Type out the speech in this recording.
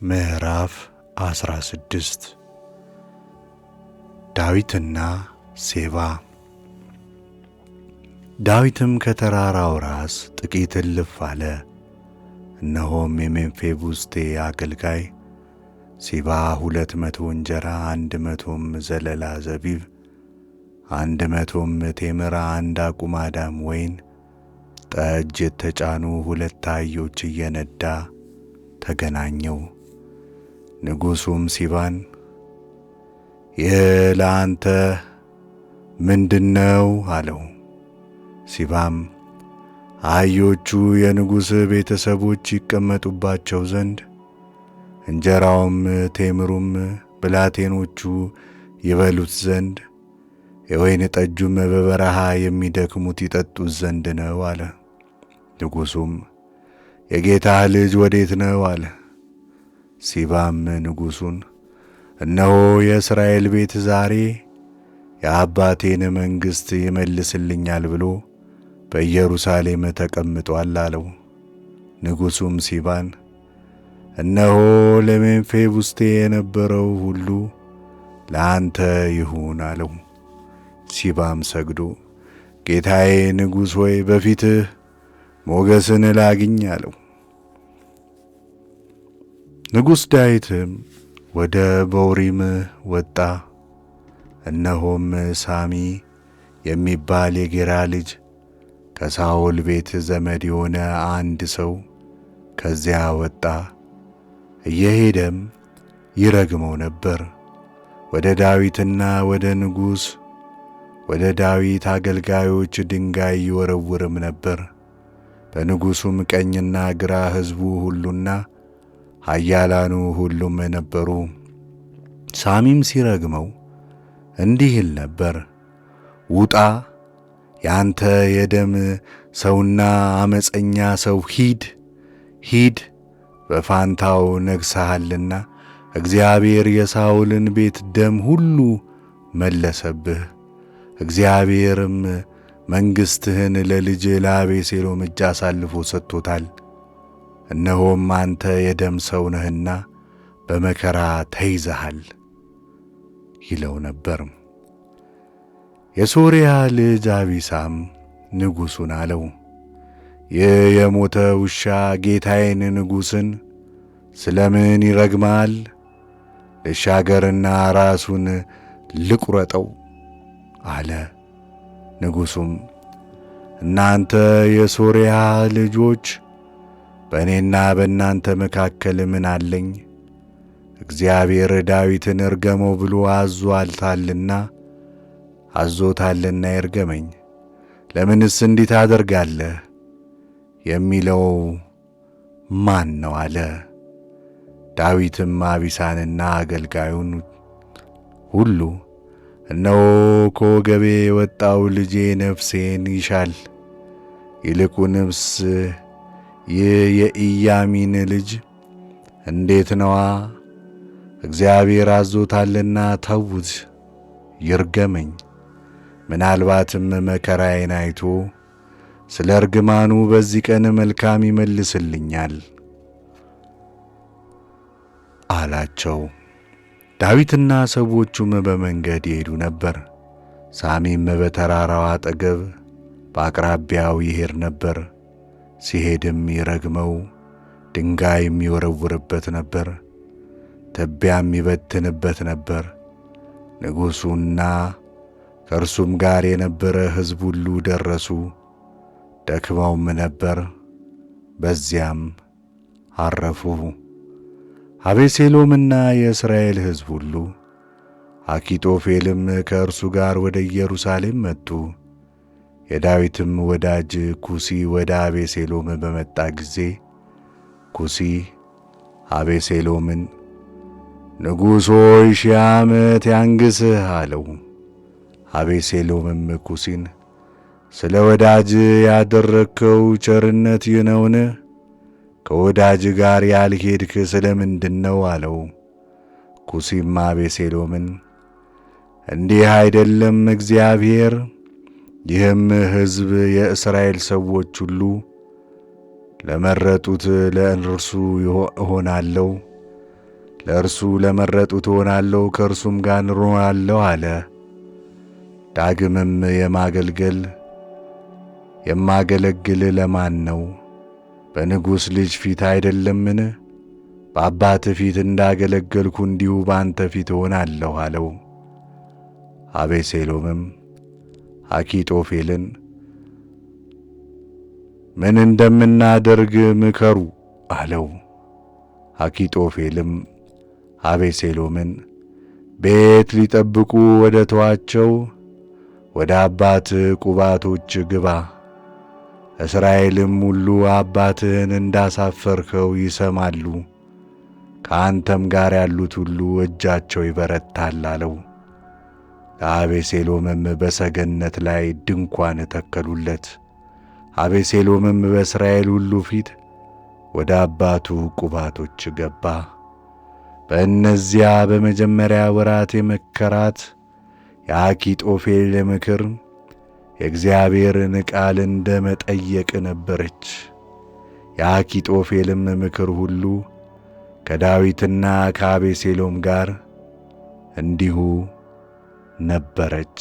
ምዕራፍ 16 ዳዊትና ሴባ። ዳዊትም ከተራራው ራስ ጥቂት እልፍ አለ። እነሆም የሜምፊቦስቴ አገልጋይ ሲባ 200 እንጀራ፣ 100ም ዘለላ ዘቢብ፣ 100ም ቴምር፣ 1 አቁማዳም ወይን ጠጅ የተጫኑ 2 አህዮች እየነዳ ተገናኘው። ንጉሡም ሲባን ይህ ለአንተ ምንድነው? አለው። ሲባም አህዮቹ የንጉሥ ቤተሰቦች ይቀመጡባቸው ዘንድ፣ እንጀራውም ቴምሩም ብላቴኖቹ ይበሉት ዘንድ፣ የወይን ጠጁም በበረሃ የሚደክሙት ይጠጡት ዘንድ ነው አለ። ንጉሡም የጌታህ ልጅ ወዴት ነው? አለ። ሲባም ንጉሡን እነሆ የእስራኤል ቤት ዛሬ የአባቴን መንግሥት ይመልስልኛል ብሎ በኢየሩሳሌም ተቀምጦአል አለው። ንጉሡም ሲባን እነሆ ለሜምፊቦስቴ የነበረው ሁሉ ለአንተ ይሁን አለው። ሲባም ሰግዶ ጌታዬ ንጉሥ ሆይ በፊትህ ሞገስን ላግኝ አለው። ንጉሥ ዳዊትም ወደ ቦሪም ወጣ። እነሆም ሳሚ የሚባል የጌራ ልጅ ከሳኦል ቤት ዘመድ የሆነ አንድ ሰው ከዚያ ወጣ። እየሄደም ይረግመው ነበር። ወደ ዳዊትና ወደ ንጉሥ ወደ ዳዊት አገልጋዮች ድንጋይ ይወረውርም ነበር። በንጉሡም ቀኝና ግራ ሕዝቡ ሁሉና ኃያላኑ ሁሉም ነበሩ። ሳሚም ሲረግመው እንዲህ ይል ነበር፣ ውጣ፣ ያንተ የደም ሰውና ዓመፀኛ ሰው ሂድ፣ በፋንታው ነግሠሃልና እግዚአብሔር የሳኦልን ቤት ደም ሁሉ መለሰብህ። እግዚአብሔርም መንግሥትህን ለልጅ ለአቤሴሎም እጅ አሳልፎ ሰጥቶታል። እነሆም አንተ የደም ሰው ነህና በመከራ ተይዘሃል ይለው ነበር። የሶርያ ልጅ አቢሳም ንጉሡን አለው፣ ይህ የሞተ ውሻ ጌታዬን ንጉሥን ስለምን ይረግማል? ልሻገርና ራሱን ልቁረጠው አለ። ንጉሡም እናንተ የሶርያ ልጆች በእኔና በእናንተ መካከል ምን አለኝ? እግዚአብሔር ዳዊትን እርገመው ብሎ አዞታልና ይርገመኝ። ለምንስ እንዲህ ታደርጋለህ? የሚለው ማን ነው? አለ። ዳዊትም አቢሳንና አገልጋዩን ሁሉ እነሆ ከወገቤ የወጣው ልጄ ነፍሴን ይሻል፣ ይልቁንስ ይህ የኢያሚን ልጅ እንዴት ነዋ? እግዚአብሔር አዞታልና ተዉት፣ ይርገመኝ። ምናልባትም መከራዬን አይቶ ስለ እርግማኑ በዚህ ቀን መልካም ይመልስልኛል አላቸው። ዳዊትና ሰዎቹም በመንገድ ይሄዱ ነበር። ሳሚም በተራራው አጠገብ በአቅራቢያው ይሄድ ነበር። ሲሄድም ይረግመው፣ ድንጋይም ይወረውርበት ነበር፣ ትቢያም ይበትንበት ነበር። ንጉሡና ከእርሱም ጋር የነበረ ሕዝብ ሁሉ ደረሱ፣ ደክመውም ነበር፣ በዚያም አረፉ። አቤሴሎምና የእስራኤል ሕዝብ ሁሉ አኪጦፌልም ከእርሱ ጋር ወደ ኢየሩሳሌም መጡ። የዳዊትም ወዳጅ ኩሲ ወደ አቤሴሎም በመጣ ጊዜ ኩሲ አቤሴሎምን ንጉሥ ሆይ 1000 ዓመት ያንግሥህ አለው። አቤሴሎምም ኩሲን ስለ ወዳጅ ያደረግከው ቸርነት ይህ ነውን? ከወዳጅ ጋር ያልሄድክ ስለ ምንድነው? አለው። ኩሲም አቤሴሎምን እንዲህ አይደለም፣ እግዚአብሔር ይህም ሕዝብ የእስራኤል ሰዎች ሁሉ ለመረጡት ለእርሱ እሆናለሁ ለእርሱ ለመረጡት እሆናለሁ፣ ከእርሱም ጋር እኖራለሁ አለ። ዳግምም የማገለግል ለማን ነው? በንጉሥ ልጅ ፊት አይደለምን? በአባትህ ፊት እንዳገለገልኩ እንዲሁ በአንተ ፊት እሆናለሁ አለው። አቤሴሎምም አኪጦፌልን ምን እንደምናደርግ ምከሩ አለው። አኪጦፌልም አቤሴሎምን ቤት ሊጠብቁ ወደ ተዋቸው ወደ አባትህ ቁባቶች ግባ፣ እስራኤልም ሁሉ አባትህን እንዳሳፈርኸው ይሰማሉ፣ ከአንተም ጋር ያሉት ሁሉ እጃቸው ይበረታል አለው። ለአቤሴሎምም በሰገነት ላይ ድንኳን ተከሉለት። አቤሴሎምም በእስራኤል ሁሉ ፊት ወደ አባቱ ቁባቶች ገባ። በእነዚያ በመጀመሪያ ወራት የመከራት የአኪጦፌል ምክር የእግዚአብሔርን ቃል እንደ መጠየቅ ነበረች። የአኪጦፌልም ምክር ሁሉ ከዳዊትና ከአቤሴሎም ጋር እንዲሁ ነበረች።